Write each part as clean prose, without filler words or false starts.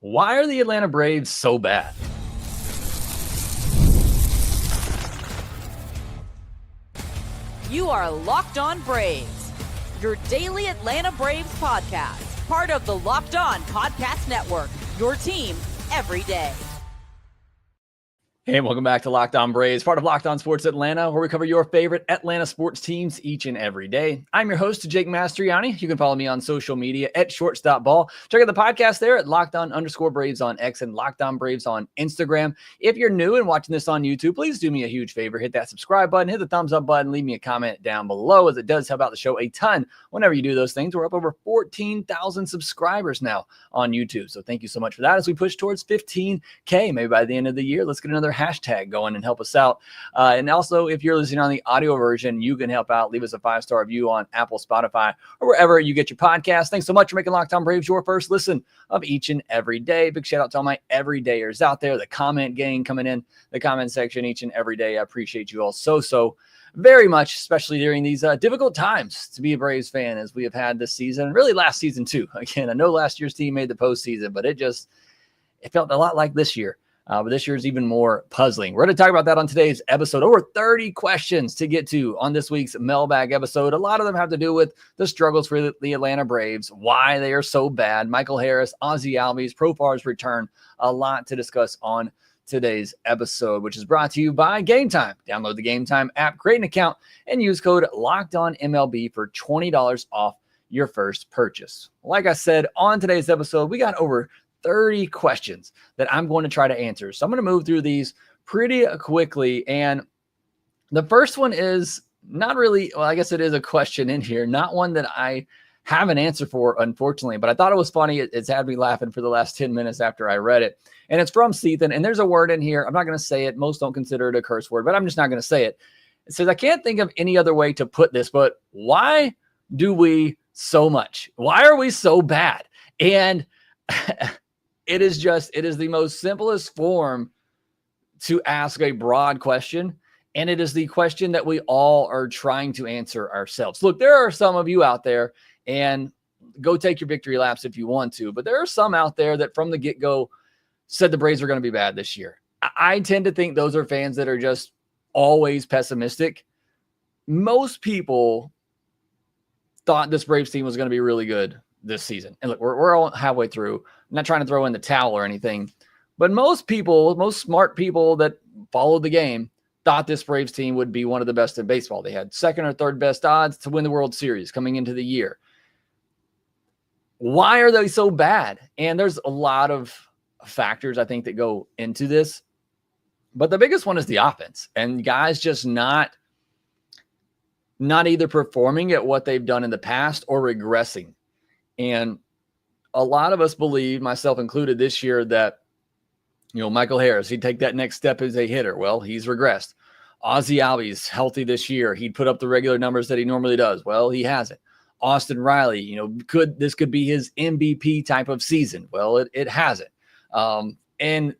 Why are the Atlanta Braves so bad? You are Locked On Braves, your daily Atlanta Braves podcast, part of the Locked On Podcast Network, your team every day. Hey, welcome back to Locked On Braves, part of Locked On Sports Atlanta, where we cover your favorite Atlanta sports teams each and every day. I'm your host, Jake Mastroianni. You can follow me on social media at shortstopball. Check out the podcast there at LockedOn_Braves on X and Locked On Braves on Instagram. If you're new and watching this on YouTube, please do me a huge favor. Hit that subscribe button, hit the thumbs up button, leave me a comment down below, as it does help out the show a ton whenever you do those things. We're up over 14,000 subscribers now on YouTube. So thank you so much for that as we push towards 15K. Maybe by the end of the year, let's get another hashtag going and help us out. And also, if you're listening on the audio version, you can help out. Leave us a 5-star review on Apple, Spotify, or wherever you get your podcast. Thanks so much for making Locked On Braves your first listen of each and every day. Big shout out to all my everydayers out there, the comment gang coming in the comment section each and every day. I appreciate you all so very much, especially during these difficult times to be a Braves fan, as we have had this season, and really last season too. Again, I know last year's team made the postseason, but it felt a lot like this year. But this year's even more puzzling. We're going to talk about that on today's episode. Over 30 questions to get to on this week's mailbag episode. A lot of them have to do with the struggles for the Atlanta Braves, why they are so bad, Michael Harris, Ozzie, Albies, Profar's return. A lot to discuss on today's episode, which is brought to you by Gametime. Download the Gametime app, create an account, and use code LOCKEDONMLB for $20 off your first purchase. Like I said, on today's episode, we got over 30 questions that I'm going to try to answer. So I'm going to move through these pretty quickly. And the first one is not really, well, I guess it is a question in here, not one that I have an answer for, unfortunately, but I thought it was funny. It's had me laughing for the last 10 minutes after I read it. And it's from Sethan. And there's a word in here. I'm not going to say it. Most don't consider it a curse word, but I'm just not going to say it. It says, I can't think of any other way to put this, but why do we so much? Why are we so bad? And it is the most simplest form to ask a broad question. And it is the question that we all are trying to answer ourselves. Look, there are some of you out there, and go take your victory laps if you want to, but there are some out there that from the get-go said the Braves are going to be bad this year. I tend to think those are fans that are just always pessimistic. Most people thought this Braves team was going to be really good this season. And look, we're all halfway through. I'm not trying to throw in the towel or anything, but most smart people that followed the game thought this Braves team would be one of the best in baseball. They had second or third best odds to win the World Series coming into the year. Why are they so bad? And there's a lot of factors, I think, that go into this, but the biggest one is the offense, and guys just not either performing at what they've done in the past or regressing. And a lot of us believe, myself included this year, that, Michael Harris, he'd take that next step as a hitter. Well, he's regressed. Ozzie Albies, healthy this year. He'd put up the regular numbers that he normally does. Well, he hasn't. Austin Riley, this could be his MVP type of season. Well, it hasn't. I hate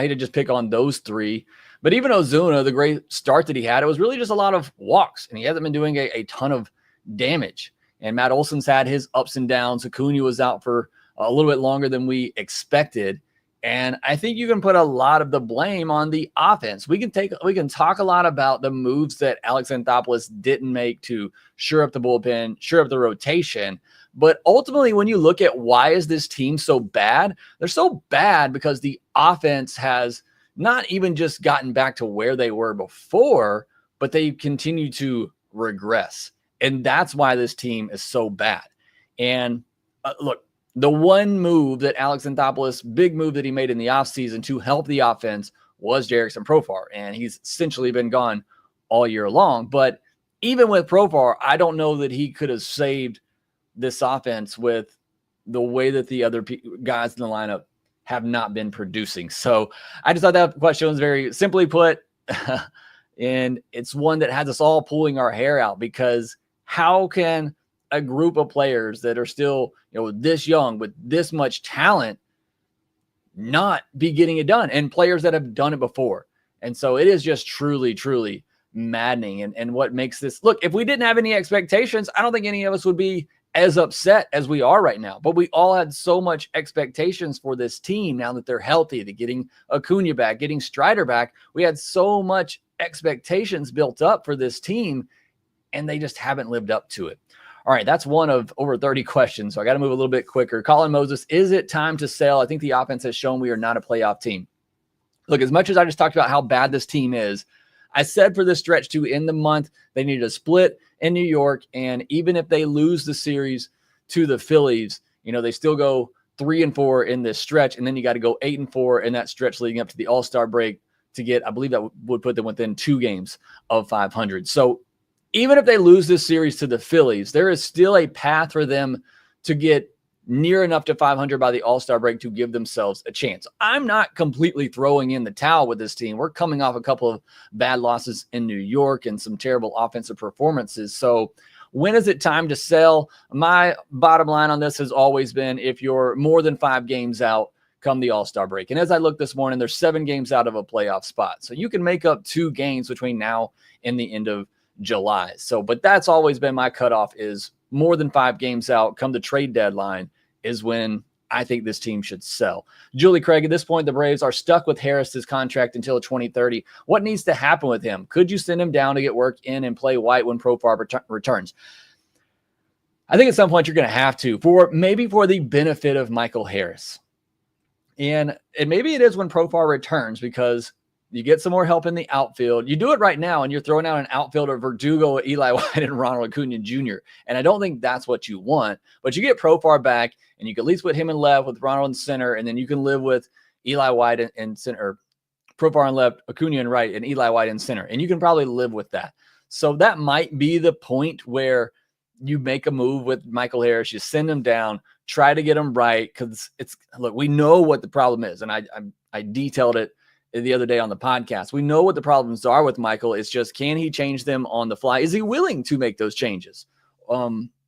to just pick on those three, but even Ozuna, the great start that he had, it was really just a lot of walks, and he hasn't been doing a ton of damage. And Matt Olson's had his ups and downs. Acuna was out for a little bit longer than we expected. And I think you can put a lot of the blame on the offense. We can talk a lot about the moves that Alex Anthopoulos didn't make to shore up the bullpen, shore up the rotation. But ultimately, when you look at why is this team so bad, they're so bad because the offense has not even just gotten back to where they were before, but they continue to regress. And that's why this team is so bad. And look, the one move that Alex Anthopoulos, big move that he made in the offseason to help the offense was Jerickson Profar. And he's essentially been gone all year long. But even with Profar, I don't know that he could have saved this offense with the way that the other guys in the lineup have not been producing. So I just thought that question was very simply put. And it's one that has us all pulling our hair out, because how can a group of players that are still, this young with this much talent not be getting it done, and players that have done it before? And so it is just truly, truly maddening. And what makes this, look, if we didn't have any expectations, I don't think any of us would be as upset as we are right now. But we all had so much expectations for this team now that they're healthy, they're getting Acuna back, getting Strider back. We had so much expectations built up for this team, and they just haven't lived up to it. All right, that's one of over 30 questions, so I got to move a little bit quicker. Colin Moses, is it time to sell? I think the offense has shown we are not a playoff team. Look, as much as I just talked about how bad this team is, I said for this stretch to end the month, they need a split in New York, and even if they lose the series to the Phillies, they still go 3-4 in this stretch, and then you got to go 8-4 in that stretch leading up to the All-Star break to get, I believe that would put them within 2 games of 500. So even if they lose this series to the Phillies, there is still a path for them to get near enough to 500 by the All-Star break to give themselves a chance. I'm not completely throwing in the towel with this team. We're coming off a couple of bad losses in New York and some terrible offensive performances. So when is it time to sell? My bottom line on this has always been if you're more than 5 games out come the All-Star break. And as I looked this morning, there's 7 games out of a playoff spot. So you can make up 2 games between now and the end of July. So, but that's always been my cutoff, is more than 5 games out come the trade deadline is when I think this team should sell. Julie Craig, at this point, the Braves are stuck with Harris's contract until 2030. What needs to happen with him? Could you send him down to get work in and play White when Profar returns? I think at some point you're going to have to, for the benefit of Michael Harris. And maybe it is when Profar returns, because you get some more help in the outfield. You do it right now, and you're throwing out an outfield of Verdugo, Eli White, and Ronald Acuna Jr. And I don't think that's what you want. But you get Profar back, and you can at least put him in left with Ronald in center, and then you can live with Eli White in center, Profar in left, Acuna in right, and Eli White in center. And you can probably live with that. So that might be the point where you make a move with Michael Harris. You send him down, try to get him right, because look, we know what the problem is, and I detailed it the other day on the podcast. We know what the problems are with Michael. It's just, can he change them on the fly? Is he willing to make those changes?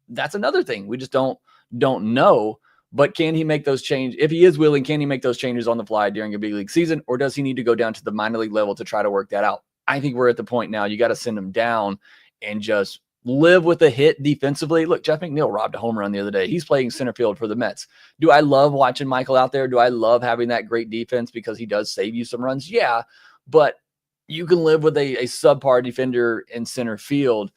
That's another thing. We just don't know. But can he make those changes? If he is willing, can he make those changes on the fly during a big league season, or does he need to go down to the minor league level to try to work that out? I think we're at the point now you got to send him down and just live with a hit defensively. Look, Jeff McNeil robbed a home run the other day. He's playing center field for the Mets. Do I love watching Michael out there? Do I love having that great defense because he does save you some runs? Yeah, but you can live with a subpar defender in center field.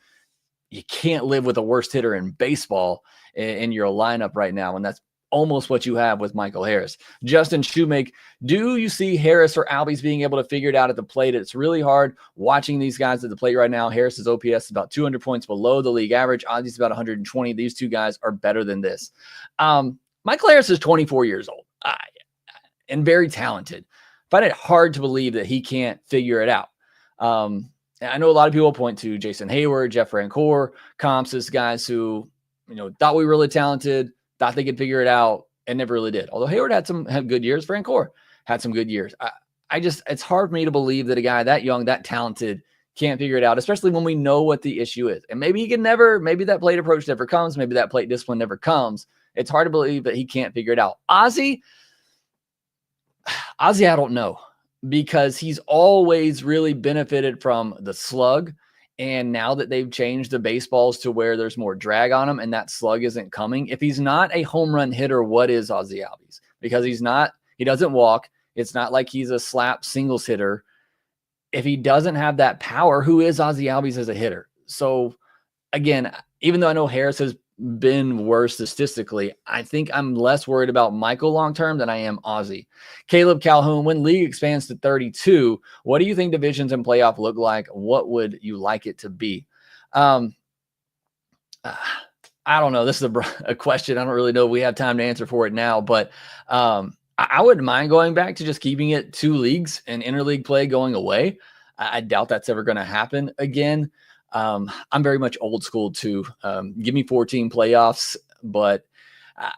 You can't live with the worst hitter in baseball in your lineup right now, and that's almost what you have with Michael Harris. Justin Shoemake, do you see Harris or Albies being able to figure it out at the plate? It's really hard watching these guys at the plate right now. Harris's OPS is about 200 points below the league average. Ozzie's about 120. These 2 guys are better than this. Michael Harris is 24 years old and very talented. I find it hard to believe that he can't figure it out. I know a lot of people point to Jason Hayward, Jeff Francoeur, comps as guys who thought we were really talented, thought they could figure it out, and never really did. Although Hayward had good years, Francoeur had some good years. It's hard for me to believe that a guy that young, that talented, can't figure it out, especially when we know what the issue is. And maybe maybe that plate approach never comes. Maybe that plate discipline never comes. It's hard to believe that he can't figure it out. Ozzie, I don't know, because he's always really benefited from the slug. And now that they've changed the baseballs to where there's more drag on him and that slug isn't coming, if he's not a home run hitter, what is Ozzie Albies? Because he doesn't walk. It's not like he's a slap singles hitter. If he doesn't have that power, who is Ozzie Albies as a hitter? So again, even though I know Harris has been worse statistically, I think I'm less worried about Michael long-term than I am Ozzie. Caleb Calhoun, when league expands to 32, what do you think divisions and playoff look like? What would you like it to be? I don't know. This is a question. I don't really know if we have time to answer for it now, but I wouldn't mind going back to just keeping it 2 leagues and interleague play going away. I doubt that's ever going to happen again. I'm very much old school too. Give me 14 playoffs, but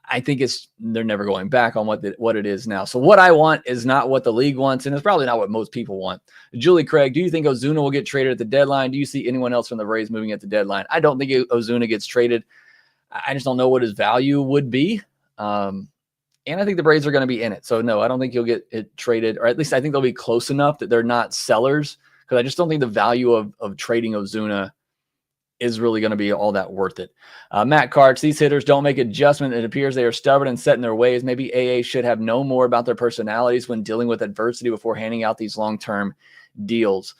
I think they're never going back on what it is now. So what I want is not what the league wants, and it's probably not what most people want. Julie Craig, do you think Ozuna will get traded at the deadline? Do you see anyone else from the Rays moving at the deadline? I don't think Ozuna gets traded. I just don't know what his value would be. And I think the Braves are going to be in it. So no, I don't think he'll get it traded, or at least I think they'll be close enough that they're not sellers, because I just don't think the value of trading Ozuna is really going to be all that worth it. Matt Karts, these hitters don't make adjustment. It appears they are stubborn and set in their ways. Maybe AA should have known more about their personalities when dealing with adversity before handing out these long-term deals.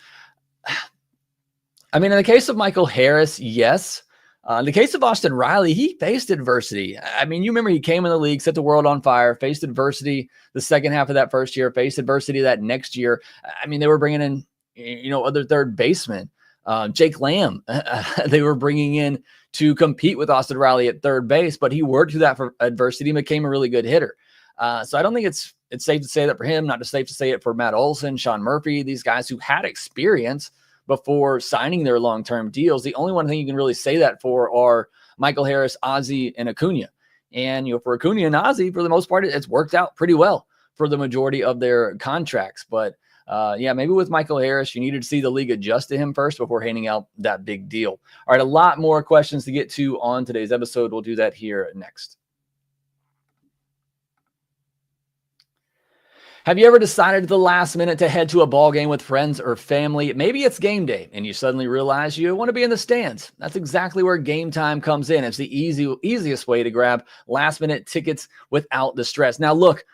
I mean, in the case of Michael Harris, yes. In the case of Austin Riley, he faced adversity. I mean, you remember he came in the league, set the world on fire, faced adversity the second half of that first year, faced adversity that next year. I mean, they were bringing in, other third basemen. Jake Lamb, they were bringing in to compete with Austin Riley at third base, but he worked through that for adversity and became a really good hitter. So I don't think it's safe to say that for him, not safe to say it for Matt Olson, Sean Murphy, these guys who had experience before signing their long-term deals. The only one thing you can really say that for are Michael Harris, Ozzie, and Acuna. And, for Acuna and Ozzie, for the most part, it's worked out pretty well for the majority of their contracts. But maybe with Michael Harris, you needed to see the league adjust to him first before handing out that big deal. All right, a lot more questions to get to on today's episode. We'll do that here next. Have you ever decided at the last minute to head to a ball game with friends or family? Maybe it's game day and you suddenly realize you want to be in the stands. That's exactly where Gametime comes in. It's the easiest way to grab last minute tickets without the stress. Now, look,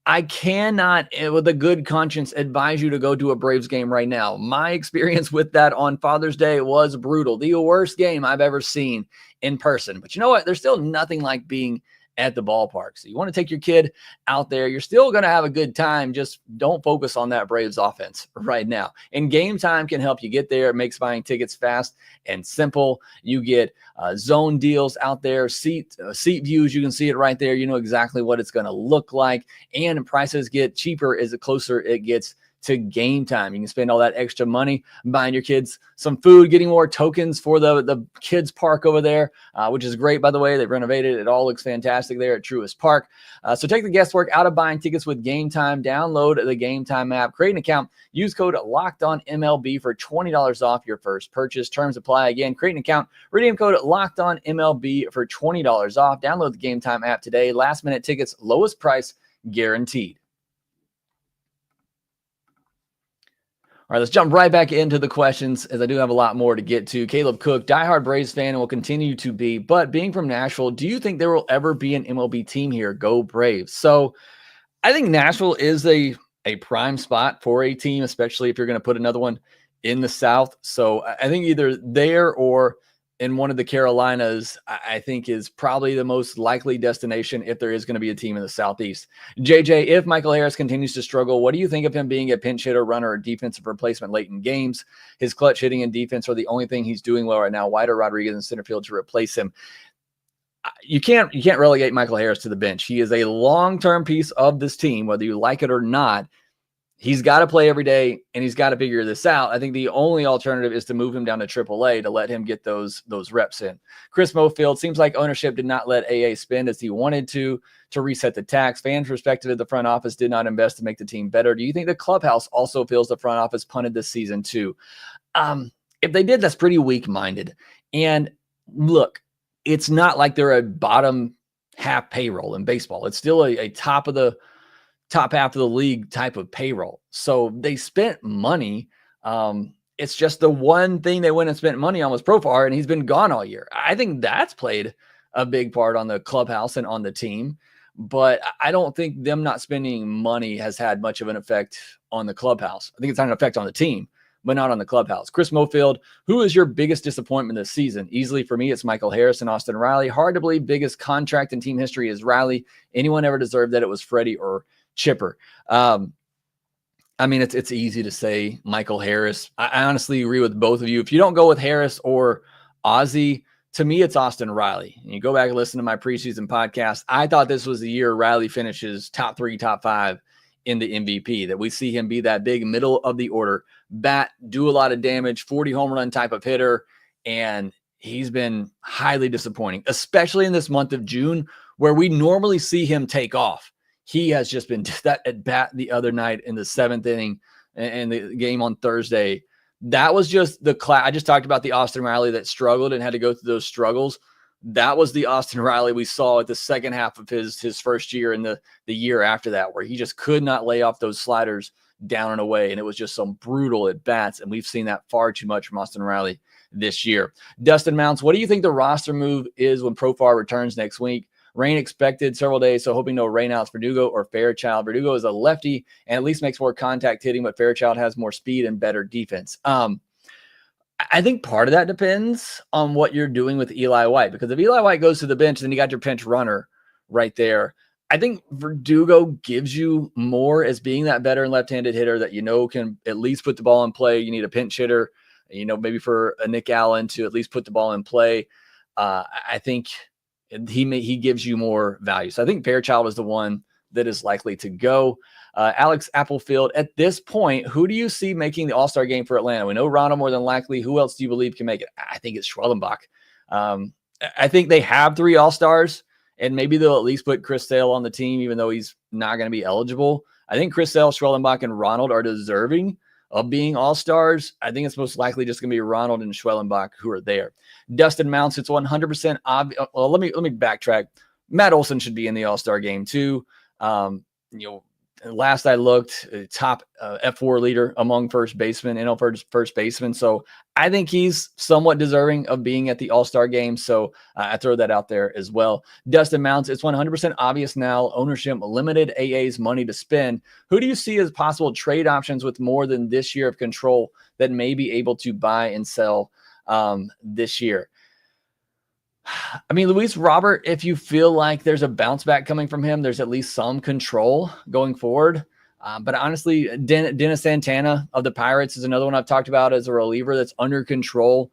I cannot, with a good conscience, advise you to go to a Braves game right now. My experience with that on Father's Day was brutal. The worst game I've ever seen in person. But you know what? There's still nothing like being at the ballpark. So you want to take your kid out there. You're still going to have a good time. Just don't focus on that Braves offense right now. And Gametime can help you get there. It makes buying tickets fast and simple. You get zone deals out there, seat views. You can see it right there. You know exactly what it's going to look like. And prices get cheaper as the closer it gets to Gametime. You can spend all that extra money buying your kids some food, getting more tokens for the kids park over there, which is great, by the way. They've renovated it. It all looks fantastic there at Truist Park. So take the guesswork out of buying tickets with Gametime. Download the Gametime app, create an account, use code LOCKEDONMLB for $20 off your first purchase. Terms apply. Again, create an account, redeem code LOCKEDONMLB for $20 off. Download the Gametime app today. Last minute tickets, lowest price guaranteed. All right, let's jump right back into the questions, as I do have a lot more to get to. Caleb Cook, diehard Braves fan and will continue to be, but being from Nashville, do you think there will ever be an MLB team here? Go Braves. So I think Nashville is a prime spot for a team, especially if you're going to put another one in the South. So I think either there or in one of the Carolinas, I think is probably the most likely destination if there is going to be a team in the Southeast. JJ, if Michael Harris continues to struggle, what do you think of him being a pinch hitter, runner, or defensive replacement late in games? His clutch hitting and defense are the only thing he's doing well right now. Why do Rodriguez in center field to replace him? You can't relegate Michael Harris to the bench. He is a long-term piece of this team, whether you like it or not. He's got to play every day, and he's got to figure this out. I think the only alternative is to move him down to AAA to let him get those reps in. Chris Mofield, seems like ownership did not let AA spend as he wanted to reset the tax. Fans' perspective, the front office did not invest to make the team better. Do you think the clubhouse also feels the front office punted this season too? If they did, that's pretty weak-minded. And look, it's not like they're a bottom half payroll in baseball. It's still a top half of the league type of payroll. So they spent money. It's just the one thing they went and spent money on was Profar, and he's been gone all year. I think that's played a big part on the clubhouse and on the team, but I don't think them not spending money has had much of an effect on the clubhouse. I think it's had an effect on the team, but not on the clubhouse. Chris Mofield, who is your biggest disappointment this season? Easily for me, it's Michael Harris and Austin Riley. Hard to believe biggest contract in team history is Riley. Anyone ever deserved that? It was Freddie or Chipper. I mean, it's easy to say Michael Harris. I honestly agree with both of you. If you don't go with Harris or Ozzie, to me, it's Austin Riley. And you go back and listen to my preseason podcast. I thought this was the year Riley finishes top 3, top 5 in the MVP, that we see him be that big middle of the order bat, do a lot of damage, 40 home run type of hitter. And he's been highly disappointing, especially in this month of June, where we normally see him take off. He has just been that at bat the other night in the 7th inning and the game on Thursday. That was just the class. I just talked about the Austin Riley that struggled and had to go through those struggles. That was the Austin Riley we saw at the second half of his first year and the year after that, where he just could not lay off those sliders down and away. And it was just some brutal at bats. And we've seen that far too much from Austin Riley this year. Dustin Mounts, what do you think the roster move is when Profar returns next week? Rain expected several days, so hoping no rainouts for Verdugo or Fairchild. Verdugo is a lefty and at least makes more contact hitting, but Fairchild has more speed and better defense. I think part of that depends on what you're doing with Eli White, because if Eli White goes to the bench, then you got your pinch runner right there. I think Verdugo gives you more as being that veteran left-handed hitter that can at least put the ball in play. You need a pinch hitter, maybe for a Nick Allen to at least put the ball in play. I think he gives you more value. So I think Fairchild is the one that is likely to go. Alex Applefield, at this point, who do you see making the All-Star game for Atlanta? We know Ronald more than likely. Who else do you believe can make it? I think it's Schwellenbach. I think they have 3 All-Stars, and maybe they'll at least put Chris Sale on the team, even though he's not going to be eligible. I think Chris Sale, Schwellenbach, and Ronald are deserving of being All-Stars. I think it's most likely just going to be Ronald and Schwellenbach who are there. Dustin Mounts, it's 100% obvious. Well, let me backtrack. Matt Olson should be in the All-Star game too. Last I looked, top F4 leader among first basemen, NL first baseman. So I think he's somewhat deserving of being at the All-Star game. So I throw that out there as well. Dustin Mounts, it's 100% obvious now. Ownership limited, AA's money to spend. Who do you see as possible trade options with more than this year of control that may be able to buy and sell this year? I mean, Luis Robert, if you feel like there's a bounce back coming from him, there's at least some control going forward. But honestly, Dennis Santana of the Pirates is another one I've talked about as a reliever that's under control.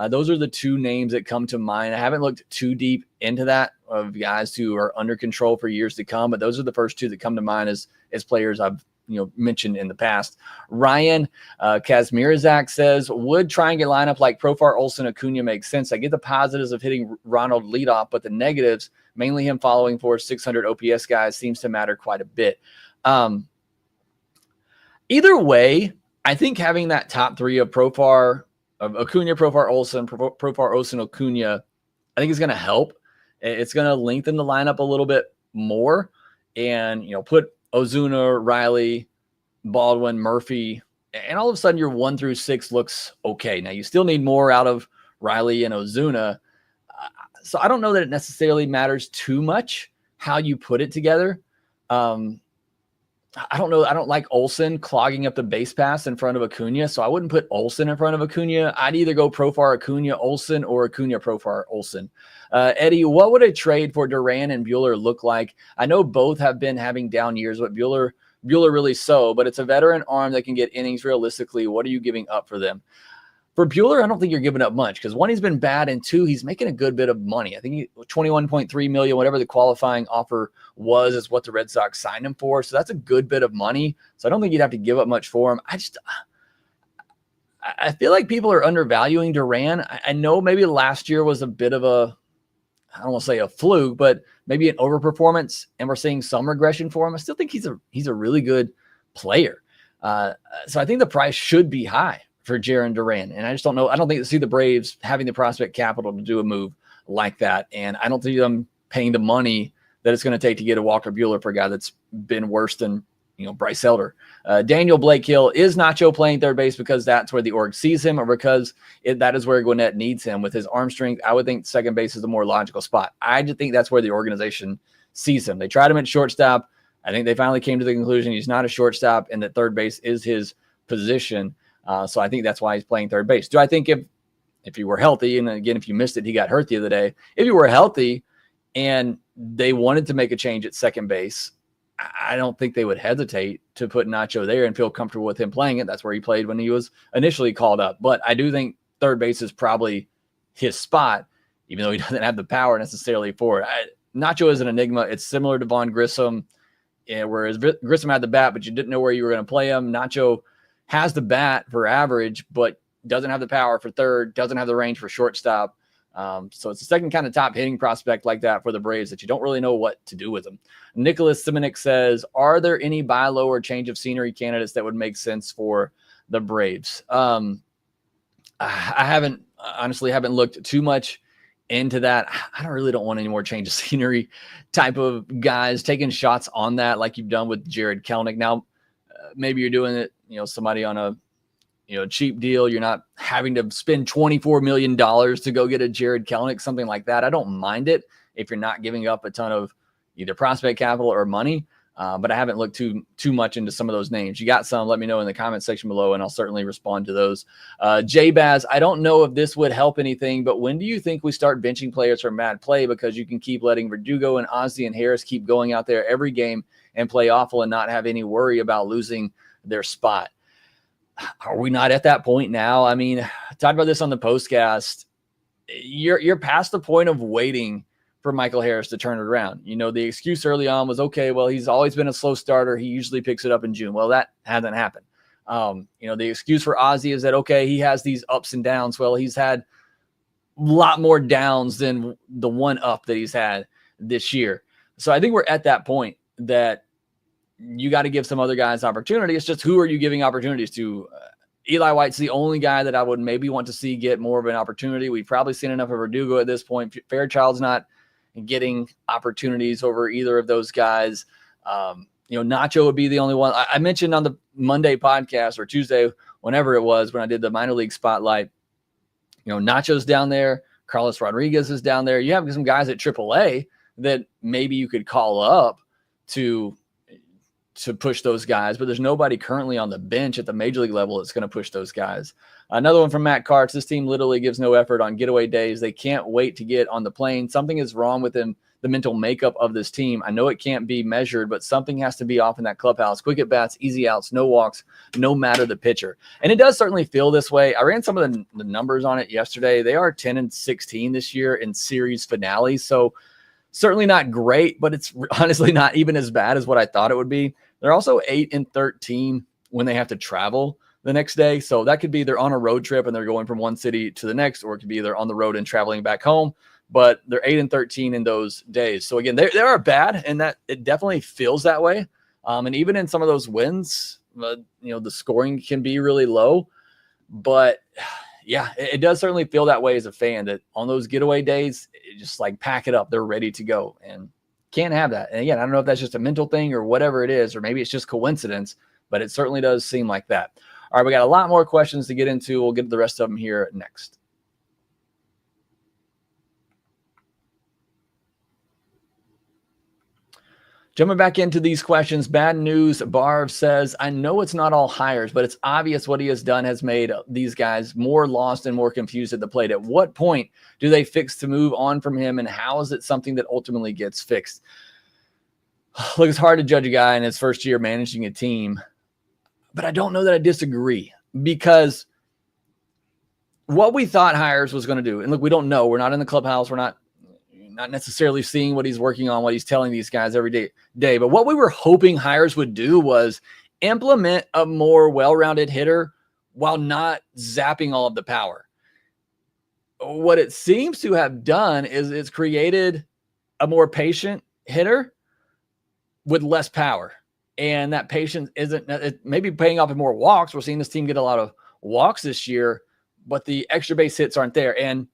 Those are the 2 names that come to mind. I haven't looked too deep into that of guys who are under control for years to come, but those are the first 2 that come to mind as players I've mentioned in the past. Ryan Kazmierzak says, would triangle lineup like Profar, Olsen, Acuna make sense? I get the positives of hitting Ronald leadoff, but the negatives, mainly him following for 600 OPS guys, seems to matter quite a bit. Either way, I think having that top 3 of Profar, of Acuna, Profar, Olsen, Profar, Olsen, Acuna, I think is going to help. It's going to lengthen the lineup a little bit more and, put Ozuna, Riley, Baldwin, Murphy, and all of a sudden your 1 through 6 looks okay. Now you still need more out of Riley and Ozuna. So I don't know that it necessarily matters too much how you put it together. I don't know. I don't like Olsen clogging up the base pass in front of Acuna, so I wouldn't put Olsen in front of Acuna. I'd either go Profar, Acuna, Olsen, or Acuna, Profar, Olsen. Eddie, what would a trade for Duran and Buehler look like? I know both have been having down years, but Buehler really so, but it's a veteran arm that can get innings realistically. What are you giving up for them? For Buehler, I don't think you're giving up much because 1, he's been bad, and 2, he's making a good bit of money. I think $21.3 million, whatever the qualifying offer was, is what the Red Sox signed him for. So that's a good bit of money. So I don't think you'd have to give up much for him. I feel like people are undervaluing Duran. I know maybe last year was a bit of I don't want to say a fluke, but maybe an overperformance, and we're seeing some regression for him. I still think he's a really good player. So I think the price should be high for Jarren Duran. And I just don't know. I don't think see the Braves having the prospect capital to do a move like that. And I don't think them paying the money that it's going to take to get a Walker Buehler for a guy that's been worse than, Bryce Elder. Daniel Blake Hill, is Nacho playing third base because that's where the org sees him, or because that is where Gwinnett needs him with his arm strength? I would think second base is the more logical spot. I just think that's where the organization sees him. They tried him at shortstop. I think they finally came to the conclusion he's not a shortstop and that third base is his position. So I think that's why he's playing third base. Do I think if he were healthy, and again, if you missed it, he got hurt the other day. If he were healthy and they wanted to make a change at second base, I don't think they would hesitate to put Nacho there and feel comfortable with him playing it. That's where he played when he was initially called up. But I do think third base is probably his spot, even though he doesn't have the power necessarily for it. Nacho is an enigma. It's similar to Vaughn Grissom, whereas Grissom had the bat, but you didn't know where you were going to play him. Nacho has the bat for average, but doesn't have the power for third, doesn't have the range for shortstop. So it's the second kind of top hitting prospect like that for the Braves that you don't really know what to do with them. Nicholas Simonik says, are there any buy low or change of scenery candidates that would make sense for the Braves? I honestly haven't looked too much into that. I don't want any more change of scenery type of guys taking shots on that like you've done with Jared Kelenic. Now, maybe you're doing it, somebody on a cheap deal. You're not having to spend $24 million to go get a Jared Kelenic, something like that. I don't mind it if you're not giving up a ton of either prospect capital or money. But I haven't looked too much into some of those names. You got some, let me know in the comment section below, and I'll certainly respond to those. J-Baz, I don't know if this would help anything, but when do you think we start benching players for mad play? Because you can keep letting Verdugo and Ozzie and Harris keep going out there every game and play awful and not have any worry about losing their spot. Are we not at that point now? I mean, I talked about this on the postcast. You're past the point of waiting for Michael Harris to turn it around. The excuse early on was, okay, well, he's always been a slow starter. He usually picks it up in June. Well, that hasn't happened. The excuse for Ozzie is that, okay, he has these ups and downs. Well, he's had a lot more downs than the one up that he's had this year. So I think we're at that point that you got to give some other guys opportunity. It's just, who are you giving opportunities to? Eli White's the only guy that I would maybe want to see get more of an opportunity. We've probably seen enough of Verdugo at this point. Fairchild's not getting opportunities over either of those guys. Nacho would be the only one. I mentioned on the Monday podcast or Tuesday, whenever it was, when I did the minor league spotlight, Nacho's down there. Carlos Rodriguez is down there. You have some guys at AAA that maybe you could call up to push those guys, but there's nobody currently on the bench at the major league level that's going to push those guys. Another one from Matt Karts. This team literally gives no effort on getaway days. They can't wait to get on the plane. Something is wrong within the mental makeup of this team. I know it can't be measured, but something has to be off in that clubhouse. Quick at bats, easy outs, no walks, no matter the pitcher. And it does certainly feel this way. I ran some of the numbers on it yesterday. They are 10-16 this year in series finales. So certainly not great, but it's honestly not even as bad as what I thought it would be. They're also 8-13 when they have to travel the next day. So that could be they're on a road trip and they're going from one city to the next, or it could be they're on the road and traveling back home, but they're 8-13 in those days. So again, they are bad, and that it definitely feels that way. And even in some of those wins, the scoring can be really low, but yeah, it does certainly feel that way as a fan, that on those getaway days, just like pack it up. They're ready to go, and can't have that. And again, I don't know if that's just a mental thing or whatever it is, or maybe it's just coincidence, but it certainly does seem like that. All right, we got a lot more questions to get into. We'll get to the rest of them here next. Jumping back into these questions, bad news. Barv says, I know it's not all hires, but it's obvious what he has done has made these guys more lost and more confused at the plate. At what point do they fix to move on from him, and how is it something that ultimately gets fixed? Look, it's hard to judge a guy in his first year managing a team, but I don't know that I disagree, because what we thought Hires was going to do, and look, we don't know. We're not in the clubhouse. We're not necessarily seeing what he's working on, what he's telling these guys every day. But what we were hoping Hires would do was implement a more well-rounded hitter while not zapping all of the power. What it seems to have done is it's created a more patient hitter with less power. And that patience isn't maybe paying off in more walks. We're seeing this team get a lot of walks this year, but the extra base hits aren't there. And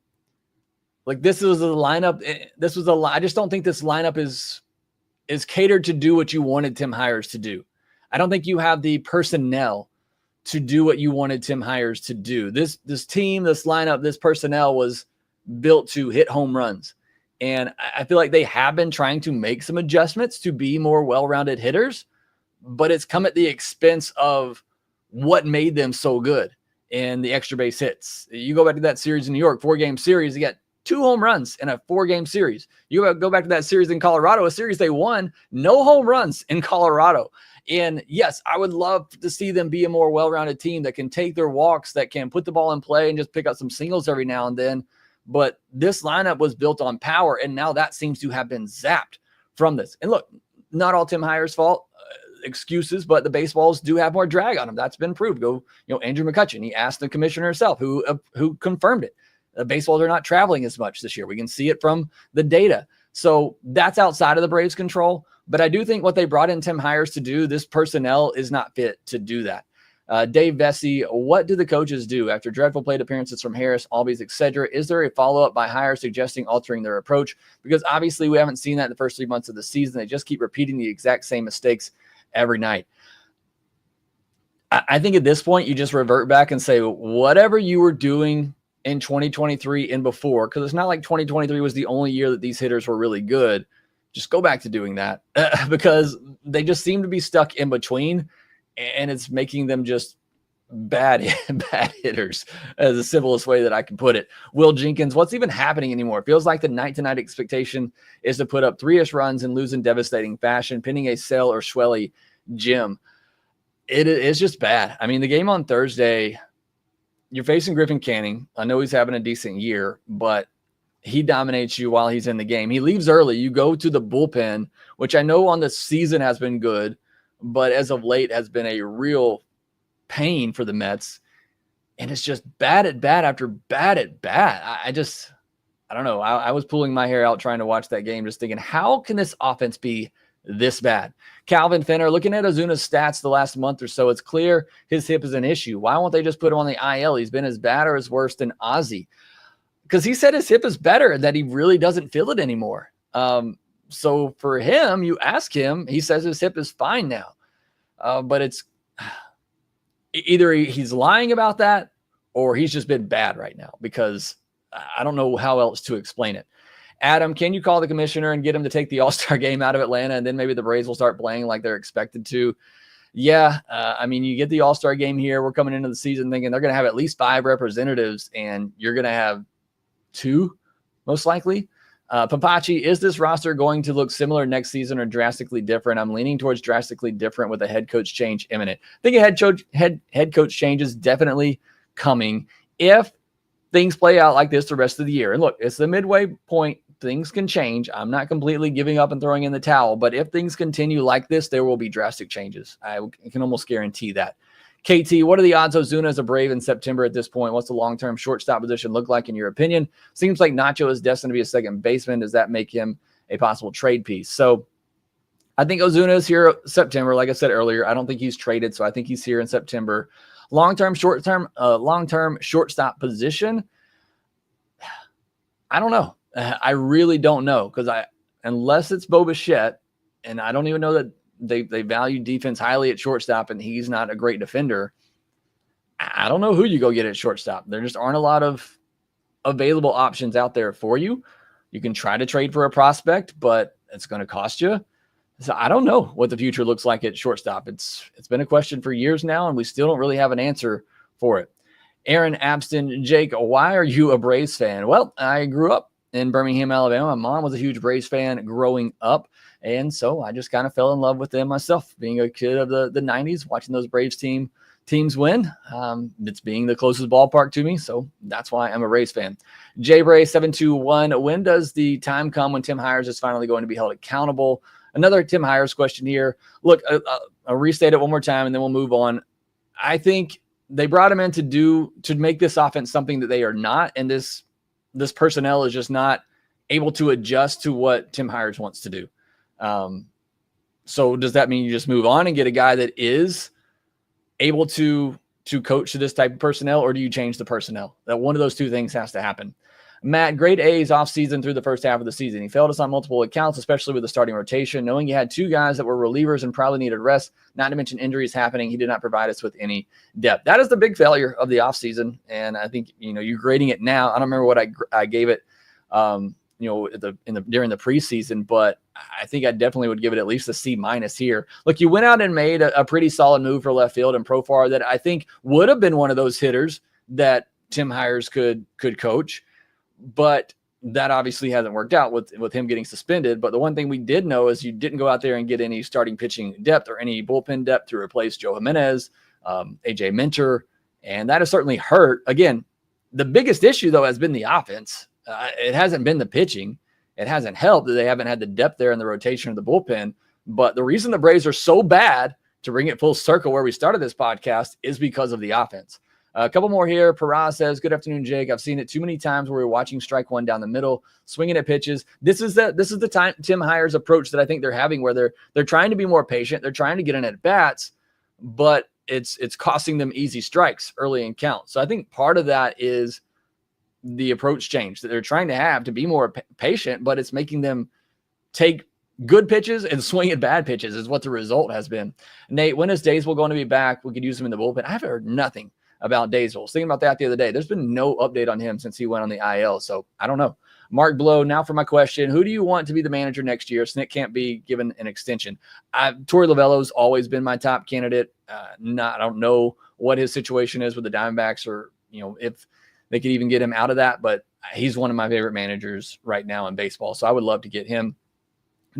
like, this is a lineup. I just don't think this lineup is catered to do what you wanted Tim Hires to do. I don't think you have the personnel to do what you wanted Tim Hires to do. This team, this lineup, this personnel was built to hit home runs. And I feel like they have been trying to make some adjustments to be more well-rounded hitters, but it's come at the expense of what made them so good, and the extra base hits. You go back to that series in New York, 4-game series, you got 2 home runs in a 4-game series. You go back to that series in Colorado, a series they won, no home runs in Colorado. And yes, I would love to see them be a more well-rounded team that can take their walks, that can put the ball in play and just pick up some singles every now and then. But this lineup was built on power, and now that seems to have been zapped from this. And look, not all Tim Hires' fault, excuses, but the baseballs do have more drag on them. That's been proved. Andrew McCutchen, he asked the commissioner herself, who confirmed it. The baseballs are not traveling as much this year. We can see it from the data. So that's outside of the Braves' control. But I do think what they brought in Tim Hires to do, this personnel is not fit to do that. Dave Vesey, what do the coaches do after dreadful plate appearances from Harris, Albies, etc.? Is there a follow-up by Hires suggesting altering their approach? Because obviously we haven't seen that in the first 3 months of the season. They just keep repeating the exact same mistakes every night. I think at this point, you just revert back and say, whatever you were doing in 2023 and before, because it's not like 2023 was the only year that these hitters were really good. Just go back to doing that because they just seem to be stuck in between, and it's making them just bad hitters, as the simplest way that I can put it. Will Jenkins, what's even happening anymore? It feels like the night-to-night expectation is to put up 3-ish runs and lose in devastating fashion, pinning a Sale or Schwelly gym. It is just bad. I mean, the game on Thursday, you're facing Griffin Canning. I know he's having a decent year, but he dominates you while he's in the game. He leaves early. You go to the bullpen, which I know on the season has been good, but as of late has been a real pain for the Mets. And it's just bad at bat after bad at bat. I don't know. I was pulling my hair out trying to watch that game, just thinking, how can this offense be this bad? Calvin Finner, looking at Ozuna's stats the last month or so, it's clear his hip is an issue. Why won't they just put him on the IL? He's been as bad or as worse than Ozzie. Because he said his hip is better and that he really doesn't feel it anymore. So for him, you ask him, he says his hip is fine now. But it's either he's lying about that or he's just been bad right now, because I don't know how else to explain it. Adam, can you call the commissioner and get him to take the All-Star game out of Atlanta, and then maybe the Braves will start playing like they're expected to? Yeah, I mean, you get the All-Star game here. We're coming into the season thinking they're going to have at least 5 representatives, and you're going to have 2, most likely. Papachi, is this roster going to look similar next season or drastically different? I'm leaning towards drastically different with a head coach change imminent. I think a head coach change is definitely coming if things play out like this the rest of the year. And look, it's the midway point. Things can change. I'm not completely giving up and throwing in the towel, but if things continue like this, there will be drastic changes. I can almost guarantee that. KT, what are the odds Ozuna is a Brave in September at this point? What's the long-term shortstop position look like in your opinion? Seems like Nacho is destined to be a second baseman. Does that make him a possible trade piece? So I think Ozuna is here September. Like I said earlier, I don't think he's traded, so I think he's here in September. Long-term shortstop position, I don't know. I really don't know, because unless it's Bo Bichette, and I don't even know that they value defense highly at shortstop, and he's not a great defender. I don't know who you go get at shortstop. There just aren't a lot of available options out there for you. You can try to trade for a prospect, but it's going to cost you. So I don't know what the future looks like at shortstop. It's been a question for years now, and we still don't really have an answer for it. Aaron Abston, Jake, why are you a Braves fan? Well, I grew up in Birmingham, Alabama. My mom was a huge Braves fan growing up, and so I just kind of fell in love with them myself, being a kid of the 90s, watching those Braves teams win. It's being the closest ballpark to me, so that's why I'm a Braves fan. JBray721, when does the time come when Tim Hires is finally going to be held accountable? Another Tim Hires question here. Look, I'll restate it one more time, and then we'll move on. I think they brought him in to make this offense something that they are not, and this personnel is just not able to adjust to what Tim Hires wants to do. So does that mean you just move on and get a guy that is able to coach to this type of personnel, or do you change the personnel? That one of those two things has to happen. Matt, grade A's offseason through the first half of the season. He failed us on multiple accounts, especially with the starting rotation. Knowing you had 2 guys that were relievers and probably needed rest, not to mention injuries happening, he did not provide us with any depth. That is the big failure of the offseason, and I think you're grading it now. I don't remember what I gave it, during the preseason, but I think I definitely would give it at least a C- here. Look, you went out and made a pretty solid move for left field and Profar that I think would have been one of those hitters that Tim Hires could coach. But that obviously hasn't worked out with him getting suspended. But the one thing we did know is you didn't go out there and get any starting pitching depth or any bullpen depth to replace Joe Jimenez, AJ Minter, and that has certainly hurt. Again, the biggest issue, though, has been the offense. It hasn't been the pitching. It hasn't helped that they haven't had the depth there in the rotation of the bullpen. But the reason the Braves are so bad, to bring it full circle where we started this podcast, is because of the offense. A couple more here. Paraz says, good afternoon, Jake. I've seen it too many times where we're watching strike one down the middle, swinging at pitches. This is the time Tim Hires approach that I think they're having, where they're trying to be more patient. They're trying to get in at bats, but it's costing them easy strikes early in count. So I think part of that is the approach change that they're trying to have to be more patient, but it's making them take good pitches and swinging bad pitches is what the result has been. Nate, when is Daysville going to be back? We could use him in the bullpen. I haven't heard nothing about Daysville. I was thinking about that the other day. There's been no update on him since he went on the IL, so I don't know. Mark Blow, now for my question. Who do you want to be the manager next year? Snick can't be given an extension. Torey Lovello's always been my top candidate. I don't know what his situation is with the Diamondbacks, or if they could even get him out of that, but he's one of my favorite managers right now in baseball, so I would love to get him.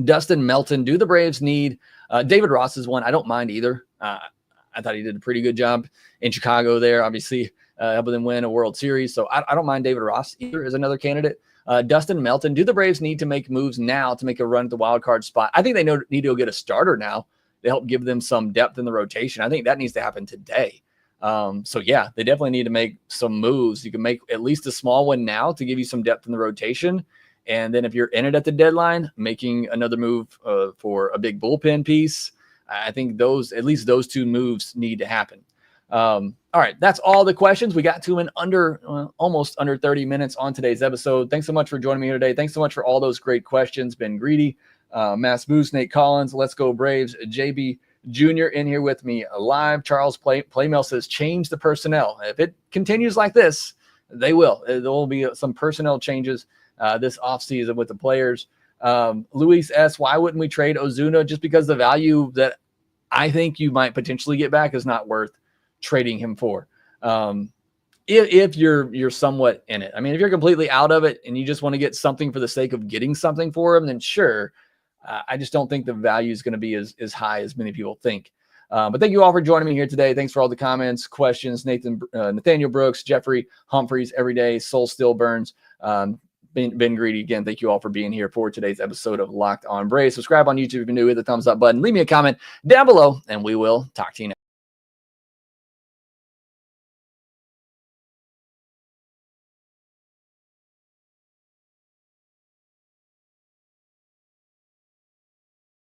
Dustin Melton, do the Braves need David Ross is one I don't mind either. I thought he did a pretty good job in Chicago there, obviously helping them win a World Series. So I don't mind David Ross either as another candidate. Dustin Melton, do the Braves need to make moves now to make a run at the wild card spot? I think they need to go get a starter now to help give them some depth in the rotation. I think that needs to happen today. So yeah, they definitely need to make some moves. You can make at least a small one now to give you some depth in the rotation. And then if you're in it at the deadline, making another move for a big bullpen piece, I think at least those two moves need to happen. All right, that's all the questions. We got to in almost under 30 minutes on today's episode. Thanks so much for joining me here today. Thanks so much for all those great questions. Ben Greedy, Mass Boost, Nate Collins, Let's Go Braves, JB Jr. in here with me live. Charles Playmail says, change the personnel. If it continues like this, they will. There will be some personnel changes this offseason with the players. Luis S., why wouldn't we trade Ozuna? Just because the value that I think you might potentially get back is not worth trading him for. If you're somewhat in it. I mean, if you're completely out of it and you just want to get something for the sake of getting something for him, then sure. I just don't think the value is going to be as high as many people think. But thank you all for joining me here today. Thanks for all the comments, questions. Nathaniel Brooks, Jeffrey Humphreys, Everyday, Soul Still Burns, Ben Greedy. Again, thank you all for being here for today's episode of Locked On Braves. Subscribe on YouTube if you're new. Hit the thumbs up button. Leave me a comment down below, and we will talk to you next.